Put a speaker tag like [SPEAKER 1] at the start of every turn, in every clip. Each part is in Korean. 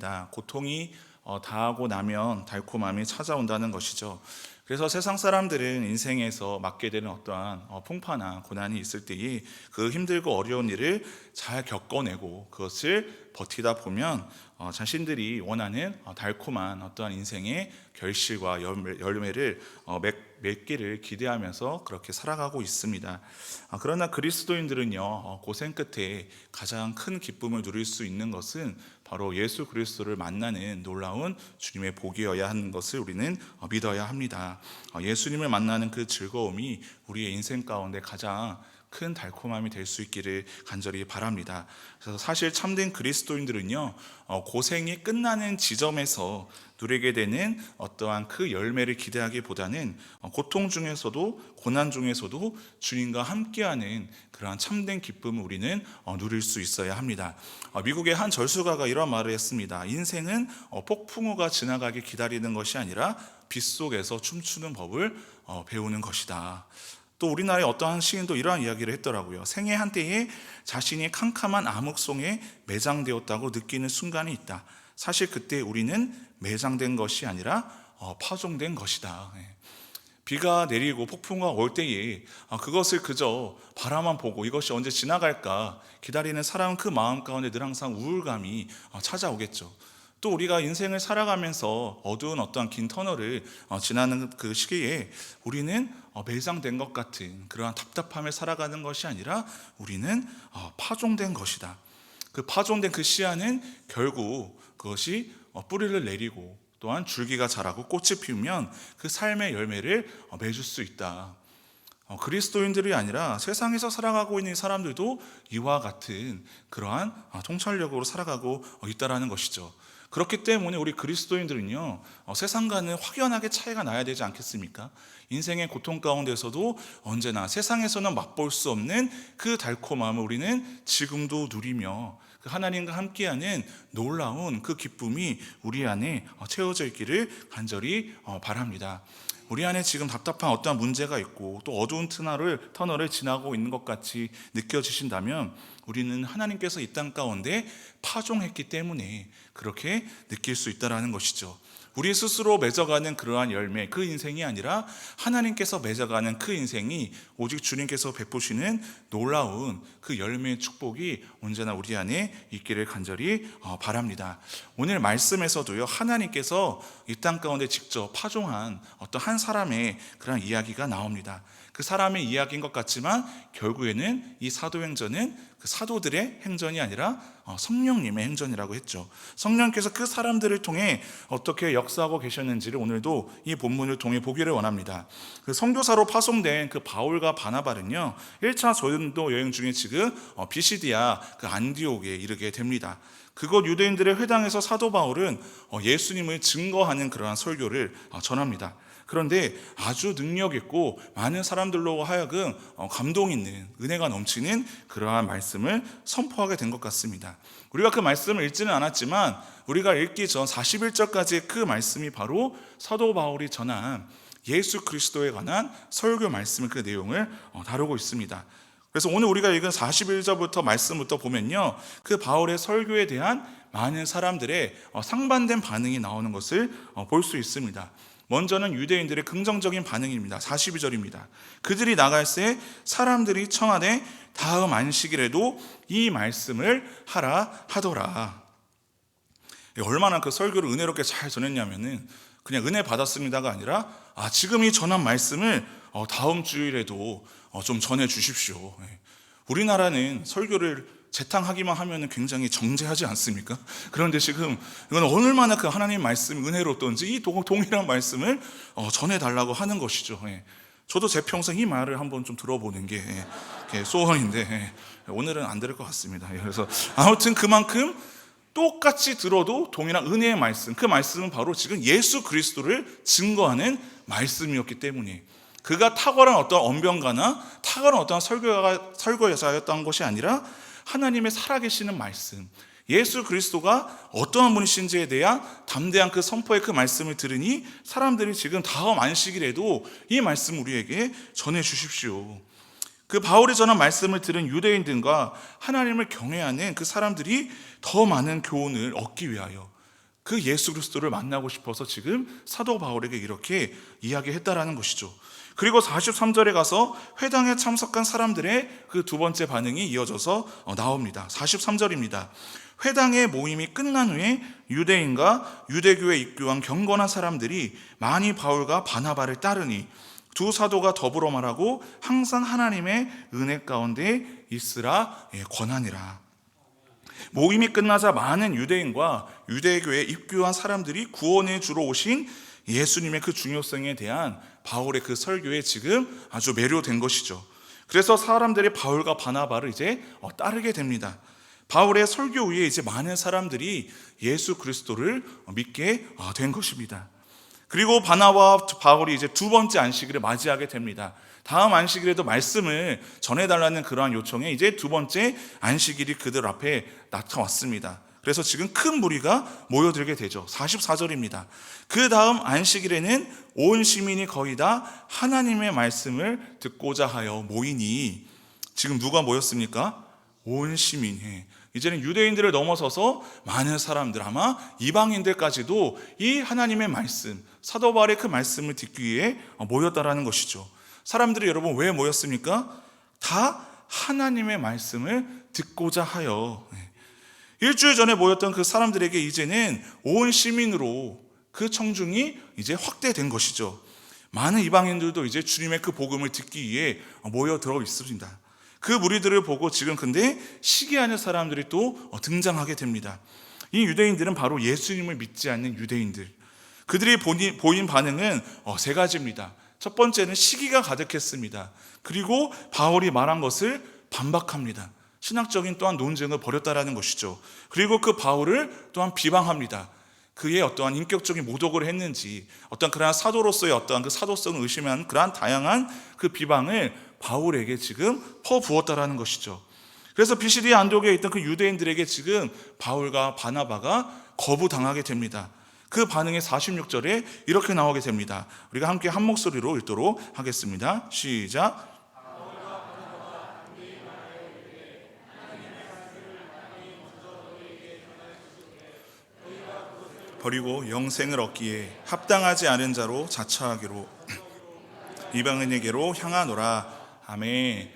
[SPEAKER 1] 합니다. 고통이 다하고 나면 달콤함이 찾아온다는 것이죠. 그래서 세상 사람들은 인생에서 맞게 되는 어떠한 풍파나 고난이 있을 때에 그 힘들고 어려운 일을 잘 겪어내고 그것을 버티다 보면 자신들이 원하는 달콤한 어떠한 인생의 결실과 열매를 맺기를 기대하면서 그렇게 살아가고 있습니다. 그러나 그리스도인들은요, 고생 끝에 가장 큰 기쁨을 누릴 수 있는 것은 바로 예수 그리스도를 만나는 놀라운 주님의 복이어야 하는 것을 우리는 믿어야 합니다. 예수님을 만나는 그 즐거움이 우리의 인생 가운데 가장 큰 달콤함이 될 수 있기를 간절히 바랍니다. 그래서 사실 참된 그리스도인들은요, 고생이 끝나는 지점에서 누리게 되는 어떠한 그 열매를 기대하기보다는 고통 중에서도 고난 중에서도 주님과 함께하는 그러한 참된 기쁨을 우리는 누릴 수 있어야 합니다. 미국의 한 절수가가 이런 말을 했습니다. 인생은 폭풍우가 지나가기 기다리는 것이 아니라 빗속에서 춤추는 법을 배우는 것이다. 또 우리나라의 어떠한 시인도 이러한 이야기를 했더라고요. 생애 한때에 자신이 캄캄한 암흑송에 매장되었다고 느끼는 순간이 있다. 사실 그때 우리는 매장된 것이 아니라 파종된 것이다. 비가 내리고 폭풍우가 올 때에 그것을 그저 바라만 보고 이것이 언제 지나갈까 기다리는 사람은 그 마음 가운데 늘 항상 우울감이 찾아오겠죠. 또 우리가 인생을 살아가면서 어두운 어떠한 긴 터널을 지나는 그 시기에 우리는 매장된 것 같은 그러한 답답함을 살아가는 것이 아니라 우리는 파종된 것이다. 그 파종된 그 씨앗은 결국 그것이 뿌리를 내리고 또한 줄기가 자라고 꽃이 피우면 그 삶의 열매를 맺을 수 있다. 그리스도인들이 아니라 세상에서 살아가고 있는 사람들도 이와 같은 그러한 통찰력으로 살아가고 있다는 것이죠. 그렇기 때문에 우리 그리스도인들은요, 세상과는 확연하게 차이가 나야 되지 않겠습니까? 인생의 고통 가운데서도 언제나 세상에서는 맛볼 수 없는 그 달콤함을 우리는 지금도 누리며 그 하나님과 함께하는 놀라운 그 기쁨이 우리 안에 채워져 있기를 간절히 바랍니다. 우리 안에 지금 답답한 어떠한 문제가 있고 또 어두운 터널을 지나고 있는 것 같이 느껴지신다면 우리는 하나님께서 이 땅 가운데 파종했기 때문에 그렇게 느낄 수 있다는 것이죠. 우리 스스로 맺어가는 그러한 열매, 그 인생이 아니라 하나님께서 맺어가는 그 인생이 오직 주님께서 베푸시는 놀라운 그 열매의 축복이 언제나 우리 안에 있기를 간절히 바랍니다. 오늘 말씀에서도요, 하나님께서 이 땅 가운데 직접 파종한 어떤 한 사람의 그런 이야기가 나옵니다. 그 사람의 이야기인 것 같지만 결국에는 이 사도행전은 그 사도들의 행전이 아니라 성령님의 행전이라고 했죠. 성령께서 그 사람들을 통해 어떻게 역사하고 계셨는지를 오늘도 이 본문을 통해 보기를 원합니다. 그 선교사로 파송된 그 바울과 바나바는요, 1차 전도 여행 중에 지금 비시디아 그 안디옥에 이르게 됩니다. 그곳 유대인들의 회당에서 사도 바울은 예수님을 증거하는 그러한 설교를 전합니다. 그런데 아주 능력 있고 많은 사람들로 하여금 감동 있는 은혜가 넘치는 그러한 말씀을 선포하게 된 것 같습니다. 우리가 그 말씀을 읽지는 않았지만 우리가 읽기 전 41절까지의 그 말씀이 바로 사도 바울이 전한 예수 그리스도에 관한 설교 말씀의 그 내용을 다루고 있습니다. 그래서 오늘 우리가 읽은 41절부터 말씀부터 보면요, 그 바울의 설교에 대한 많은 사람들의 상반된 반응이 나오는 것을 볼 수 있습니다. 먼저는 유대인들의 긍정적인 반응입니다. 42절입니다. 그들이 나갈새 사람들이 청하되 다음 안식일에도 이 말씀을 하라 하더라. 얼마나 그 설교를 은혜롭게 잘 전했냐면은 그냥 은혜 받았습니다가 아니라 지금 이 전한 말씀을 다음 주일에도 좀 전해 주십시오. 우리나라는 설교를 재탕하기만 하면 굉장히 정제하지 않습니까? 그런데 지금 이건 얼마나 그 하나님 말씀 은혜롭던지 이 동일한 말씀을 전해달라고 하는 것이죠. 저도 제 평생 이 말을 한번 좀 들어보는 게 소원인데 오늘은 안 들을 것 같습니다. 그래서 아무튼 그만큼 똑같이 들어도 동일한 은혜의 말씀, 그 말씀은 바로 지금 예수 그리스도를 증거하는 말씀이었기 때문에 그가 탁월한 어떤 언변가나 탁월한 어떤 설교자였던 것이 아니라 하나님의 살아계시는 말씀, 예수 그리스도가 어떠한 분이신지에 대한 담대한 그 선포의 그 말씀을 들으니 사람들이 지금 다음 안식일에도 이 말씀 우리에게 전해 주십시오. 그 바울이 전한 말씀을 들은 유대인들과 하나님을 경외하는 그 사람들이 더 많은 교훈을 얻기 위하여 그 예수 그리스도를 만나고 싶어서 지금 사도 바울에게 이렇게 이야기했다라는 것이죠. 그리고 43절에 가서 회당에 참석한 사람들의 그 두 번째 반응이 이어져서 나옵니다. 43절입니다. 회당의 모임이 끝난 후에 유대인과 유대교에 입교한 경건한 사람들이 많이 바울과 바나바를 따르니 두 사도가 더불어 말하고 항상 하나님의 은혜 가운데 있으라 권하니라. 모임이 끝나자 많은 유대인과 유대교에 입교한 사람들이 구원의 주로 오신 예수님의 그 중요성에 대한 바울의 그 설교에 지금 아주 매료된 것이죠. 그래서 사람들이 바울과 바나바를 이제 따르게 됩니다. 바울의 설교 후에 이제 많은 사람들이 예수 그리스도를 믿게 된 것입니다. 그리고 바나바와 바울이 이제 두 번째 안식일을 맞이하게 됩니다. 다음 안식일에도 말씀을 전해달라는 그러한 요청에 이제 두 번째 안식일이 그들 앞에 나타왔습니다. 그래서 지금 큰 무리가 모여들게 되죠. 44절입니다. 그 다음 안식일에는 온 시민이 거의 다 하나님의 말씀을 듣고자 하여 모이니, 지금 누가 모였습니까? 온 시민. 이제는 유대인들을 넘어서서 많은 사람들, 아마 이방인들까지도 이 하나님의 말씀, 사도 바울의 그 말씀을 듣기 위해 모였다라는 것이죠. 사람들이 여러분 왜 모였습니까? 다 하나님의 말씀을 듣고자 하여. 일주일 전에 모였던 그 사람들에게 이제는 온 시민으로 그 청중이 이제 확대된 것이죠. 많은 이방인들도 이제 주님의 그 복음을 듣기 위해 모여들어 있습니다. 그 무리들을 보고 지금 근데 시기하는 사람들이 또 등장하게 됩니다. 이 유대인들은 바로 예수님을 믿지 않는 유대인들. 그들이 보인 반응은 세 가지입니다. 첫 번째는 시기가 가득했습니다. 그리고 바울이 말한 것을 반박합니다. 신학적인 또한 논쟁을 벌였다라는 것이죠. 그리고 그 바울을 또한 비방합니다. 그의 어떠한 인격적인 모독을 했는지, 어떤 그러한 사도로서의 어떠한 그 사도성을 의심한 그러한 다양한 그 비방을 바울에게 지금 퍼부었다라는 것이죠. 그래서 비시디아 안디옥에 있던 그 유대인들에게 지금 바울과 바나바가 거부당하게 됩니다. 그 반응의 46절에 이렇게 나오게 됩니다. 우리가 함께 한 목소리로 읽도록 하겠습니다. 시작. 버리고 영생을 얻기에 합당하지 않은 자로 자처하기로 이방인에게로 향하노라. 아멘.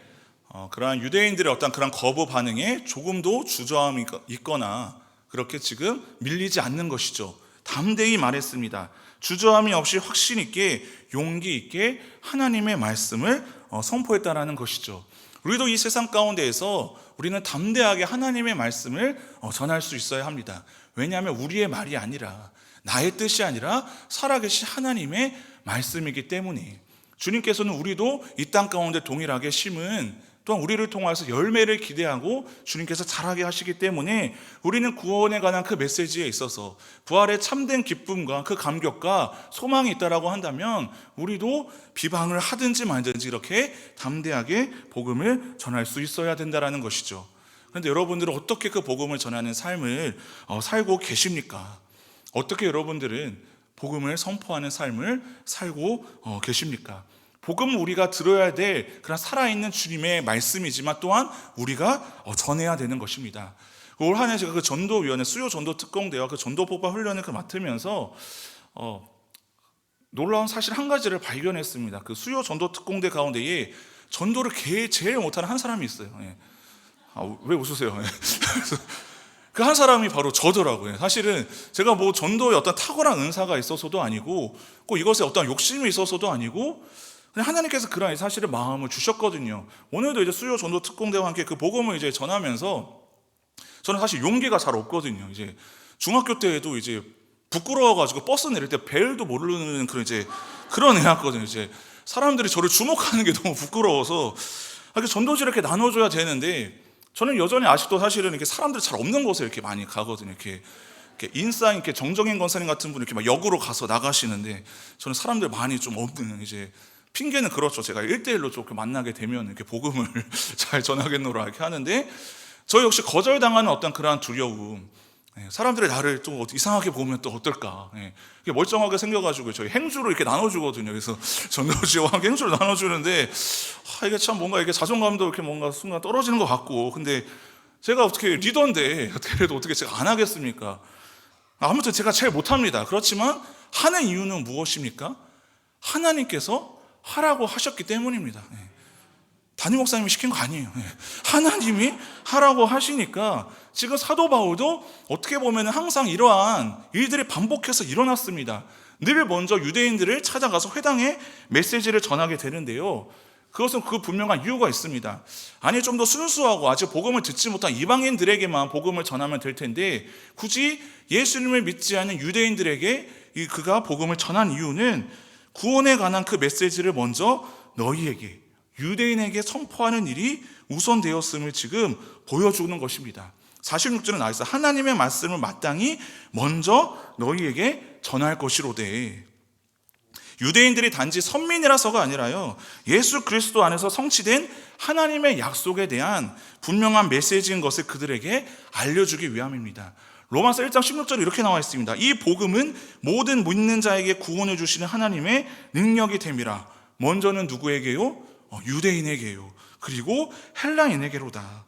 [SPEAKER 1] 그러한 유대인들의 어떤 그런 거부 반응에 조금도 주저함이 있거나 그렇게 지금 밀리지 않는 것이죠. 담대히 말했습니다. 주저함이 없이 확신 있게 용기 있게 하나님의 말씀을 선포했다라는 것이죠. 우리도 이 세상 가운데에서 우리는 담대하게 하나님의 말씀을 전할 수 있어야 합니다. 왜냐하면 우리의 말이 아니라, 나의 뜻이 아니라 살아계신 하나님의 말씀이기 때문에, 주님께서는 우리도 이 땅 가운데 동일하게 심은, 또한 우리를 통해서 열매를 기대하고 주님께서 자라게 하시기 때문에 우리는 구원에 관한 그 메시지에 있어서 부활의 참된 기쁨과 그 감격과 소망이 있다라고 한다면 우리도 비방을 하든지 말든지 이렇게 담대하게 복음을 전할 수 있어야 된다라는 것이죠. 그런데 여러분들은 어떻게 그 복음을 전하는 삶을 살고 계십니까? 어떻게 여러분들은 복음을 선포하는 삶을 살고 계십니까? 복음은 우리가 들어야 될 그런 살아있는 주님의 말씀이지만 또한 우리가 전해야 되는 것입니다. 올 한 해 제가 그 전도위원회, 수요 전도 특공대와 그 전도 폭발 훈련을 맡으면서 놀라운 사실 한 가지를 발견했습니다. 그 수요 전도 특공대 가운데에 전도를 제일 못하는 한 사람이 있어요. 왜 웃으세요? 그 한 사람이 바로 저더라고요. 사실은 제가 뭐 전도에 어떤 탁월한 은사가 있어서도 아니고 꼭 이것에 어떤 욕심이 있어서도 아니고 그냥 하나님께서 그런 사실을 마음을 주셨거든요. 오늘도 이제 수요 전도 특공대와 함께 그 복음을 이제 전하면서 저는 사실 용기가 잘 없거든요. 이제 중학교 때에도 이제 부끄러워가지고 버스 내릴 때 벨도 모르는 그런 애였거든요. 이제 사람들이 저를 주목하는 게 너무 부끄러워서 이렇게 전도지를 이렇게 나눠줘야 되는데 저는 여전히 아직도 사실은 이렇게 사람들이 잘 없는 곳에 이렇게 많이 가거든요. 이렇게 인싸 이렇게 정정인 권사님 같은 분이 이렇게 막 역으로 가서 나가시는데 저는 사람들 많이 좀 없는 이제 핑계는 그렇죠. 제가 1대1로 조금 만나게 되면 이렇게 복음을 잘 전하겠노라 이렇게 하는데 저 역시 거절당하는 어떤 그러한 두려움, 사람들이 나를 또 이상하게 보면 또 어떨까, 멀쩡하게 생겨가지고 저희 행주로 이렇게 나눠주거든요. 그래서 전도지와 함께 행주로 나눠주는데 이게 참 뭔가 이게 자존감도 이렇게 뭔가 순간 떨어지는 것 같고, 근데 제가 어떻게 리더인데 그래도 어떻게 제가 안 하겠습니까? 아무튼 제가 제일 못합니다. 그렇지만 하는 이유는 무엇입니까? 하나님께서 하라고 하셨기 때문입니다. 담임 목사님이 시킨 거 아니에요. 하나님이 하라고 하시니까 지금 사도 바울도 어떻게 보면 항상 이러한 일들이 반복해서 일어났습니다. 늘 먼저 유대인들을 찾아가서 회당에 메시지를 전하게 되는데요. 그것은 그 분명한 이유가 있습니다. 아니, 좀 더 순수하고 아직 복음을 듣지 못한 이방인들에게만 복음을 전하면 될 텐데 굳이 예수님을 믿지 않는 유대인들에게 그가 복음을 전한 이유는 구원에 관한 그 메시지를 먼저 너희에게, 유대인에게 선포하는 일이 우선되었음을 지금 보여주는 것입니다. 46절에 나와 있어 하나님의 말씀을 마땅히 먼저 너희에게 전할 것이로되. 유대인들이 단지 선민이라서가 아니라요, 예수 그리스도 안에서 성취된 하나님의 약속에 대한 분명한 메시지인 것을 그들에게 알려주기 위함입니다. 로마서 1장 16절에 이렇게 나와 있습니다. 이 복음은 모든 믿는 자에게 구원을 주시는 하나님의 능력이 됨이라. 먼저는 누구에게요? 유대인에게요. 그리고 헬라인에게로다.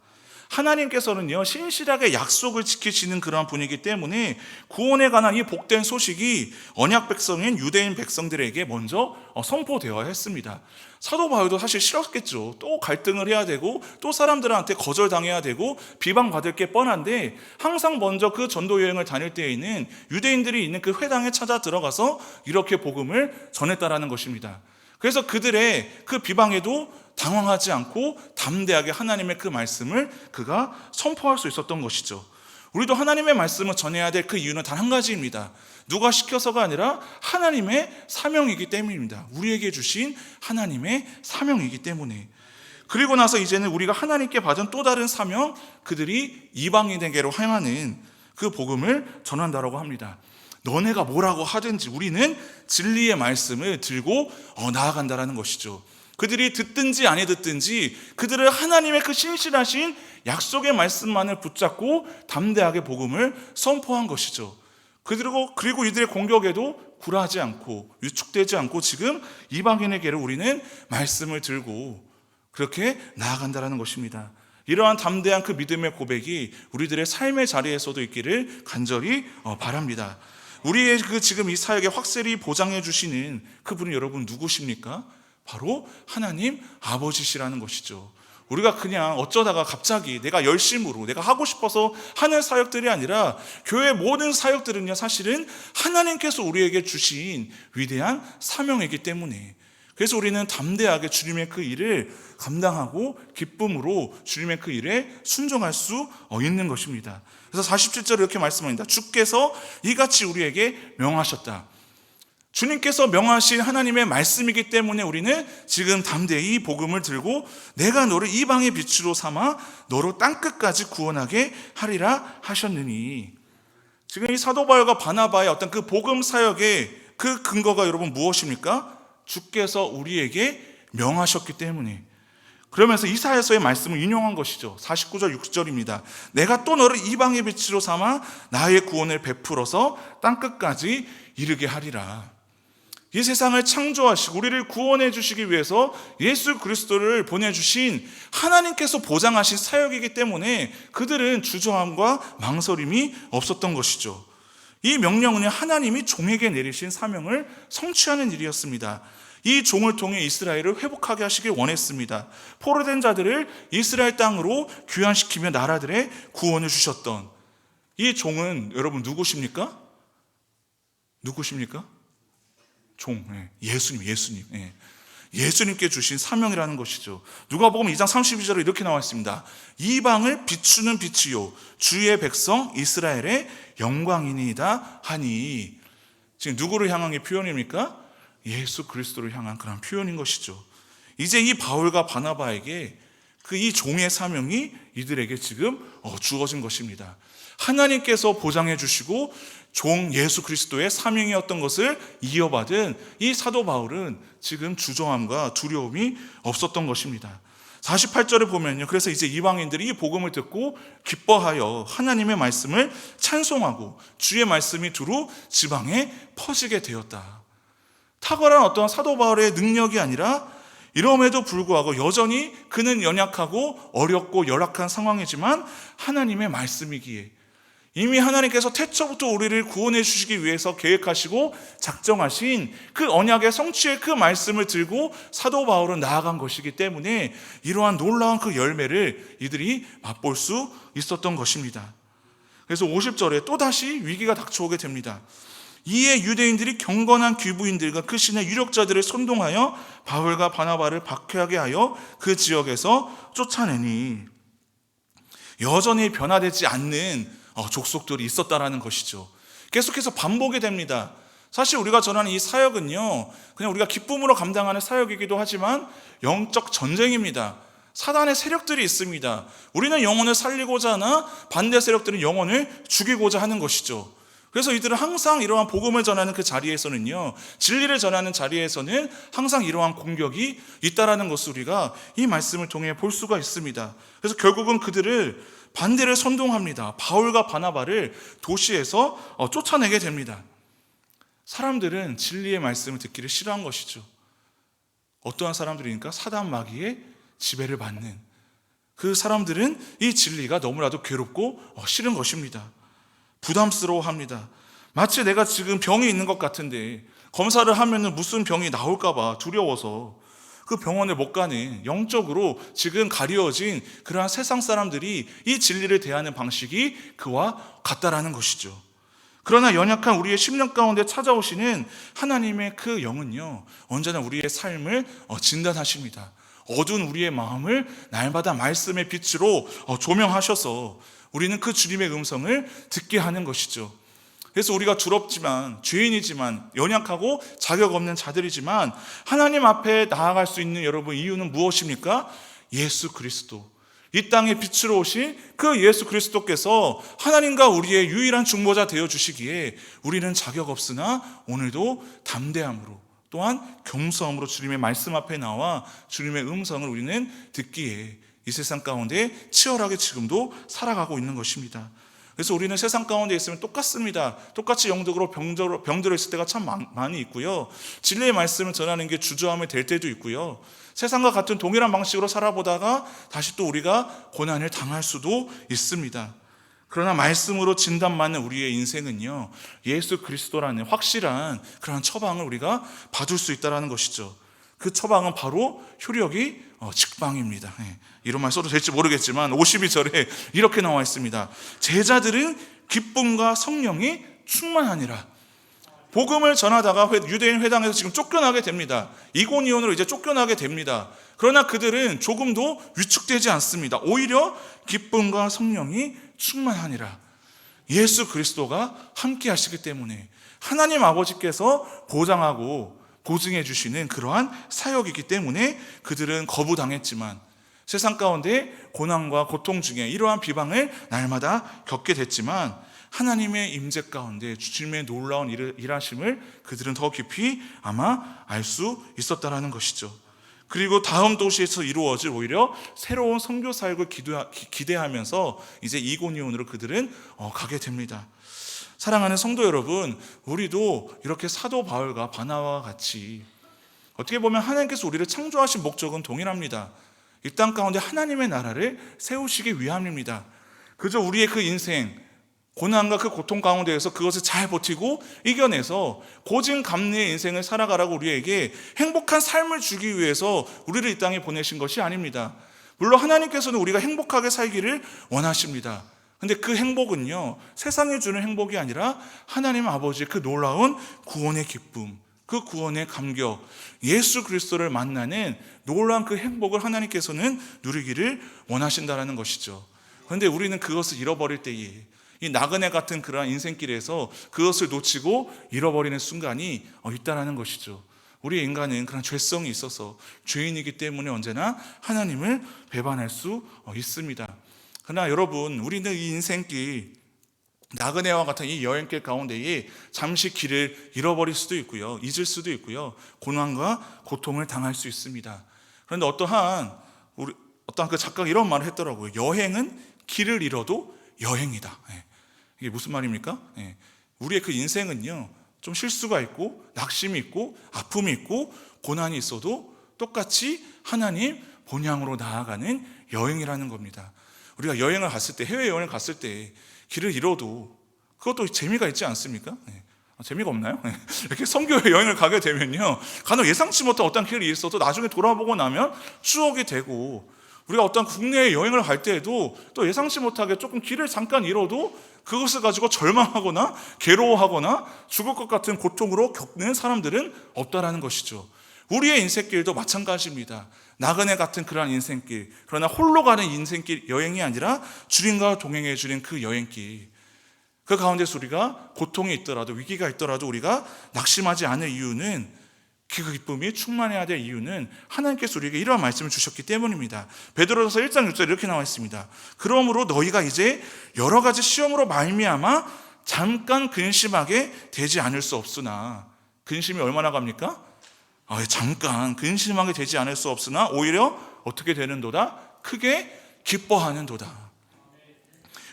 [SPEAKER 1] 하나님께서는요, 신실하게 약속을 지키시는 그러한 분이기 때문에 구원에 관한 이 복된 소식이 언약 백성인 유대인 백성들에게 먼저 선포되어야 했습니다. 사도 바울도 사실 싫었겠죠. 또 갈등을 해야 되고 또 사람들한테 거절당해야 되고 비방받을 게 뻔한데 항상 먼저 그 전도 여행을 다닐 때에는 유대인들이 있는 그 회당에 찾아 들어가서 이렇게 복음을 전했다라는 것입니다. 그래서 그들의 그 비방에도 당황하지 않고 담대하게 하나님의 그 말씀을 그가 선포할 수 있었던 것이죠. 우리도 하나님의 말씀을 전해야 될 그 이유는 단 한 가지입니다. 누가 시켜서가 아니라 하나님의 사명이기 때문입니다. 우리에게 주신 하나님의 사명이기 때문에. 그리고 나서 이제는 우리가 하나님께 받은 또 다른 사명, 그들이 이방인에게로 향하는 그 복음을 전한다라고 합니다. 너네가 뭐라고 하든지 우리는 진리의 말씀을 들고 나아간다라는 것이죠. 그들이 듣든지 아니 듣든지 그들은 하나님의 그 신실하신 약속의 말씀만을 붙잡고 담대하게 복음을 선포한 것이죠. 그리고 이들의 공격에도 굴하지 않고 위축되지 않고 지금 이방인에게로 우리는 말씀을 들고 그렇게 나아간다라는 것입니다. 이러한 담대한 그 믿음의 고백이 우리들의 삶의 자리에서도 있기를 간절히 바랍니다. 우리의 그 지금 이 사역에 확실히 보장해 주시는 그분이 여러분 누구십니까? 바로 하나님 아버지시라는 것이죠. 우리가 그냥 어쩌다가 갑자기 내가 열심으로 내가 하고 싶어서 하는 사역들이 아니라 교회 모든 사역들은요, 사실은 하나님께서 우리에게 주신 위대한 사명이기 때문에, 그래서 우리는 담대하게 주님의 그 일을 감당하고 기쁨으로 주님의 그 일에 순종할 수 있는 것입니다. 그래서 47절에 이렇게 말씀합니다. 주께서 이같이 우리에게 명하셨다. 주님께서 명하신 하나님의 말씀이기 때문에 우리는 지금 담대히 복음을 들고 내가 너를 이방의 빛으로 삼아 너로 땅끝까지 구원하게 하리라 하셨느니. 지금 이 사도 바울과 바나바의 어떤 그 복음 사역의 그 근거가 여러분 무엇입니까? 주께서 우리에게 명하셨기 때문에. 그러면서 이사야서의 말씀을 인용한 것이죠. 49절 60절입니다. 내가 또 너를 이방의 빛으로 삼아 나의 구원을 베풀어서 땅끝까지 이르게 하리라. 이 세상을 창조하시고 우리를 구원해 주시기 위해서 예수 그리스도를 보내주신 하나님께서 보장하신 사역이기 때문에 그들은 주저함과 망설임이 없었던 것이죠. 이 명령은 하나님이 종에게 내리신 사명을 성취하는 일이었습니다. 이 종을 통해 이스라엘을 회복하게 하시길 원했습니다. 포로된 자들을 이스라엘 땅으로 귀환시키며 나라들의 구원을 주셨던 이 종은 여러분 누구십니까? 누구십니까? 종, 예수님. 예수님께 주신 사명이라는 것이죠. 누가복음 2장 32절에 이렇게 나와 있습니다. 이방을 비추는 빛이요 주의 백성 이스라엘의 영광이니이다 하니. 지금 누구를 향한 게 표현입니까? 예수 그리스도를 향한 그런 표현인 것이죠. 이제 이 바울과 바나바에게 그 이 종의 사명이 이들에게 지금 주어진 것입니다. 하나님께서 보장해 주시고 종 예수 그리스도의 사명이었던 것을 이어받은 이 사도 바울은 지금 주저함과 두려움이 없었던 것입니다. 48절에 보면요, 그래서 이제 이방인들이 이 복음을 듣고 기뻐하여 하나님의 말씀을 찬송하고 주의 말씀이 두루 지방에 퍼지게 되었다. 탁월한 어떤 사도 바울의 능력이 아니라 이럼에도 불구하고 여전히 그는 연약하고 어렵고 열악한 상황이지만 하나님의 말씀이기에 이미 하나님께서 태초부터 우리를 구원해 주시기 위해서 계획하시고 작정하신 그 언약의 성취의 그 말씀을 들고 사도 바울은 나아간 것이기 때문에 이러한 놀라운 그 열매를 이들이 맛볼 수 있었던 것입니다. 그래서 50절에 또다시 위기가 닥쳐오게 됩니다. 이에 유대인들이 경건한 귀부인들과 그 신의 유력자들을 선동하여 바울과 바나바를 박해하게 하여 그 지역에서 쫓아내니, 여전히 변화되지 않는 족속들이 있었다라는 것이죠. 계속해서 반복이 됩니다. 사실 우리가 전하는 이 사역은요, 그냥 우리가 기쁨으로 감당하는 사역이기도 하지만 영적 전쟁입니다. 사단의 세력들이 있습니다. 우리는 영혼을 살리고자 하나 반대 세력들은 영혼을 죽이고자 하는 것이죠. 그래서 이들은 항상 이러한 복음을 전하는 그 자리에서는요, 진리를 전하는 자리에서는 항상 이러한 공격이 있다라는 것을 우리가 이 말씀을 통해 볼 수가 있습니다. 그래서 결국은 그들을 반대를 선동합니다. 바울과 바나바를 도시에서 쫓아내게 됩니다. 사람들은 진리의 말씀을 듣기를 싫어한 것이죠. 어떠한 사람들이니까 사단 마귀의 지배를 받는 그 사람들은 이 진리가 너무나도 괴롭고 싫은 것입니다. 부담스러워합니다. 마치 내가 지금 병이 있는 것 같은데 검사를 하면은 무슨 병이 나올까 봐 두려워서 그 병원에 못 가는, 영적으로 지금 가려진 그러한 세상 사람들이 이 진리를 대하는 방식이 그와 같다라는 것이죠. 그러나 연약한 우리의 심령 가운데 찾아오시는 하나님의 그 영은요, 언제나 우리의 삶을 진단하십니다. 어두운 우리의 마음을 날마다 말씀의 빛으로 조명하셔서 우리는 그 주님의 음성을 듣게 하는 것이죠. 그래서 우리가 두렵지만, 죄인이지만, 연약하고 자격 없는 자들이지만 하나님 앞에 나아갈 수 있는 여러분 이유는 무엇입니까? 예수 그리스도, 이 땅에 빛으로 오신 그 예수 그리스도께서 하나님과 우리의 유일한 중보자 되어주시기에 우리는 자격 없으나 오늘도 담대함으로, 또한 겸손함으로 주님의 말씀 앞에 나와 주님의 음성을 우리는 듣기에 이 세상 가운데 치열하게 지금도 살아가고 있는 것입니다. 그래서 우리는 세상 가운데 있으면 똑같습니다. 똑같이 영적으로 병들어 있을 때가 참 많이 있고요. 진리의 말씀을 전하는 게 주저함이 될 때도 있고요. 세상과 같은 동일한 방식으로 살아보다가 다시 또 우리가 고난을 당할 수도 있습니다. 그러나 말씀으로 진단받는 우리의 인생은요, 예수 그리스도라는 확실한 그런 처방을 우리가 받을 수 있다는 것이죠. 그 처방은 바로 효력이 직방입니다. 이런 말 써도 될지 모르겠지만 52절에 이렇게 나와 있습니다. 제자들은 기쁨과 성령이 충만하니라. 복음을 전하다가 유대인 회당에서 지금 쫓겨나게 됩니다. 이고니온으로 이제 쫓겨나게 됩니다. 그러나 그들은 조금도 위축되지 않습니다. 오히려 기쁨과 성령이 충만하니라. 예수 그리스도가 함께 하시기 때문에 하나님 아버지께서 보장하고 보증해 주시는 그러한 사역이기 때문에 그들은 거부당했지만 세상 가운데 고난과 고통 중에 이러한 비방을 날마다 겪게 됐지만 하나님의 임재 가운데 주님의 놀라운 일하심을 그들은 더 깊이 아마 알 수 있었다라는 것이죠. 그리고 다음 도시에서 이루어질 오히려 새로운 선교 사역을 기대하면서 이제 이고니온으로 그들은 가게 됩니다. 사랑하는 성도 여러분, 우리도 이렇게 사도 바울과 바나바와 같이 어떻게 보면 하나님께서 우리를 창조하신 목적은 동일합니다. 이 땅 가운데 하나님의 나라를 세우시기 위함입니다. 그저 우리의 그 인생, 고난과 그 고통 가운데에서 그것을 잘 버티고 이겨내서 고진감래의 인생을 살아가라고 우리에게 행복한 삶을 주기 위해서 우리를 이 땅에 보내신 것이 아닙니다. 물론 하나님께서는 우리가 행복하게 살기를 원하십니다. 근데 그 행복은요, 세상이 주는 행복이 아니라 하나님 아버지의 그 놀라운 구원의 기쁨, 그 구원의 감격, 예수 그리스도를 만나는 놀라운 그 행복을 하나님께서는 누리기를 원하신다는 것이죠. 그런데 우리는 그것을 잃어버릴 때에 이 나그네 같은 그러한 인생길에서 그것을 놓치고 잃어버리는 순간이 있다는 것이죠. 우리 인간은 그런 죄성이 있어서 죄인이기 때문에 언제나 하나님을 배반할 수 있습니다. 그러나 여러분, 우리는 이 인생길, 나그네와 같은 이 여행길 가운데에 잠시 길을 잃어버릴 수도 있고요, 잊을 수도 있고요, 고난과 고통을 당할 수 있습니다. 그런데 어떠한 그 작가가 이런 말을 했더라고요. 여행은 길을 잃어도 여행이다. 이게 무슨 말입니까? 우리의 그 인생은요, 좀 실수가 있고 낙심이 있고 아픔이 있고 고난이 있어도 똑같이 하나님 본향으로 나아가는 여행이라는 겁니다. 우리가 여행을 갔을 때, 해외여행을 갔을 때 길을 잃어도 그것도 재미가 있지 않습니까? 재미가 없나요? 이렇게 선교 여행을 가게 되면요, 간혹 예상치 못한 어떤 길을 잃어도 나중에 돌아보고 나면 추억이 되고, 우리가 어떤 국내 여행을 갈 때에도 또 예상치 못하게 조금 길을 잠깐 잃어도 그것을 가지고 절망하거나 괴로워하거나 죽을 것 같은 고통으로 겪는 사람들은 없다라는 것이죠. 우리의 인생길도 마찬가지입니다. 나그네 같은 그러한 인생길, 그러나 홀로 가는 인생길 여행이 아니라 주님과 동행해 주는 그 여행길, 그 가운데서 우리가 고통이 있더라도, 위기가 있더라도 우리가 낙심하지 않을 이유는, 그 기쁨이 충만해야 될 이유는 하나님께서 우리에게 이러한 말씀을 주셨기 때문입니다. 베드로서 1장 6절 이렇게 나와 있습니다. 그러므로 너희가 이제 여러 가지 시험으로 말미암아 잠깐 근심하게 되지 않을 수 없으나, 근심이 얼마나 갑니까? 잠깐 근심하게 되지 않을 수 없으나 오히려 어떻게 되는도다? 크게 기뻐하는도다.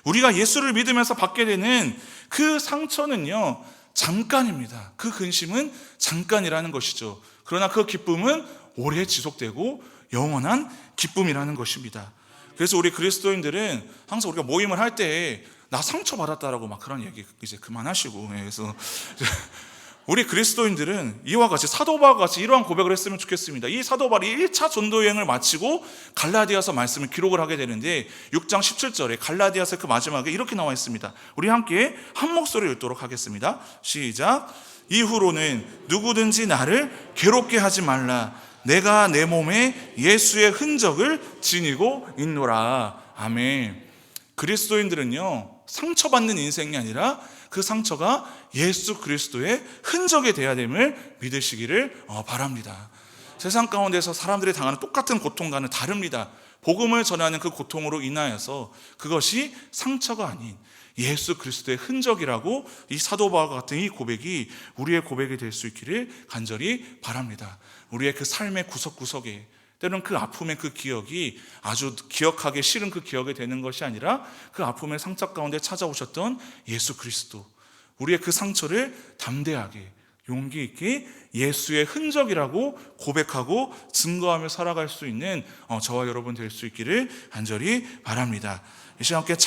[SPEAKER 1] 우리가 예수를 믿으면서 받게 되는 그 상처는요, 잠깐입니다. 그 근심은 잠깐이라는 것이죠. 그러나 그 기쁨은 오래 지속되고 영원한 기쁨이라는 것입니다. 그래서 우리 그리스도인들은 항상 우리가 모임을 할 때 나 상처받았다라고 막 그런 얘기 이제 그만하시고, 그래서 우리 그리스도인들은 이와 같이, 사도 바울과 같이 이러한 고백을 했으면 좋겠습니다. 이 사도 바울이 1차 전도 여행을 마치고 갈라디아서 말씀을 기록을 하게 되는데 6장 17절에 갈라디아서 그 마지막에 이렇게 나와 있습니다. 우리 함께 한 목소리 읽도록 하겠습니다. 시작. 이후로는 누구든지 나를 괴롭게 하지 말라. 내가 내 몸에 예수의 흔적을 지니고 있노라. 아멘. 그리스도인들은요, 상처받는 인생이 아니라 그 상처가 예수 그리스도의 흔적이 되어야 됨을 믿으시기를 바랍니다. 세상 가운데서 사람들이 당하는 똑같은 고통과는 다릅니다. 복음을 전하는 그 고통으로 인하여서 그것이 상처가 아닌 예수 그리스도의 흔적이라고, 이 사도 바울과 같은 이 고백이 우리의 고백이 될 수 있기를 간절히 바랍니다. 우리의 그 삶의 구석구석에, 때로는 그 아픔의 그 기억이 아주 기억하기 싫은 그 기억이 되는 것이 아니라 그 아픔의 상처 가운데 찾아오셨던 예수 그리스도, 우리의 그 상처를 담대하게 용기 있게 예수의 흔적이라고 고백하고 증거하며 살아갈 수 있는 저와 여러분 될 수 있기를 간절히 바랍니다. 이 시간 함께